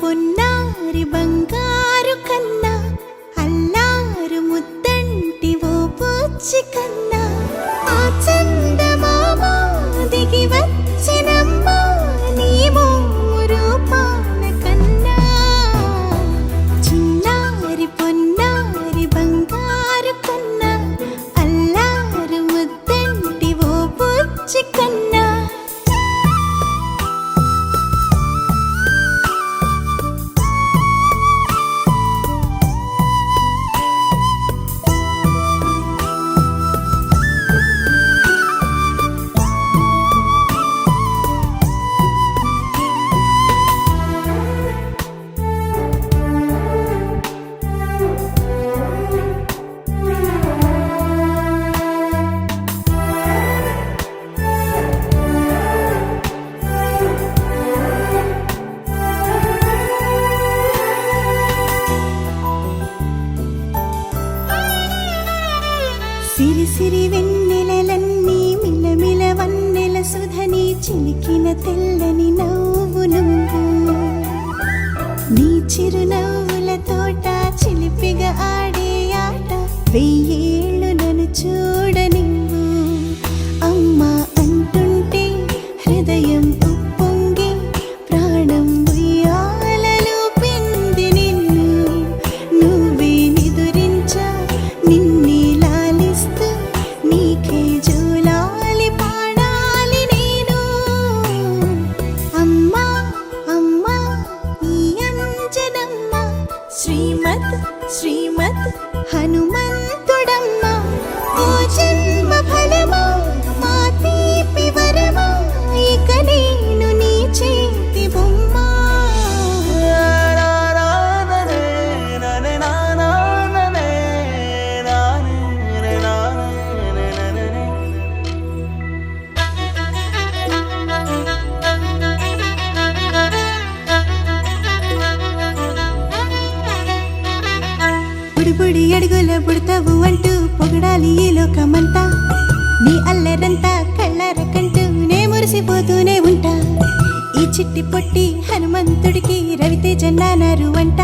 పొన్నారి బంగారు కన్నా అల్లారు ముద్దంటి ఓ బుచ్చి కన్నా ఆ చందమామ దిగి వచ్చినమ్మా నీ రూపాల కన్నా చిన్నారి పొన్నారి బంగారు కన్నా అల్లారు ముద్దంటి ఓ బుచ్చి కన్నా సిరి సిరి వెన్నెలలన్నీ మిలమిల వన్నెల సుధని చిలికిన తెల్లని నవ్వు నువ్వు నీ చిరునవ్వుల తోట చిలిపిగా ఆడే ఆట వెయ్యేళ్ళు నన్ను చూడనివ్వు అమ్మా అంటుంటే హృదయం ఉప్పొంగి ప్రాణం ఉయ్యాలలో పింది నిన్ను నువ్వే నిదురించా నిన్నే నీకే జోలాలి పాడాలి నేను అమ్మా అమ్మా ఈ అంజనమ్మ శ్రీమత్ శ్రీమత్ హనుమంతుడమ్మ ఓ జన్మ ఫలమా మా తీపి వరమా ఇక నేను నీ చేతి బొమ్మ బుడి అడుగుల బుడతావు అంటూ పొగడాలి ఈ లోకమంతా నీ అల్లరంతా కళ్ళారకంటూ నే మురిసిపోతూనే ఉంటా ఈ చిట్టి పొట్టి హనుమంతుడికి రవితేజ నాన్నారు అంట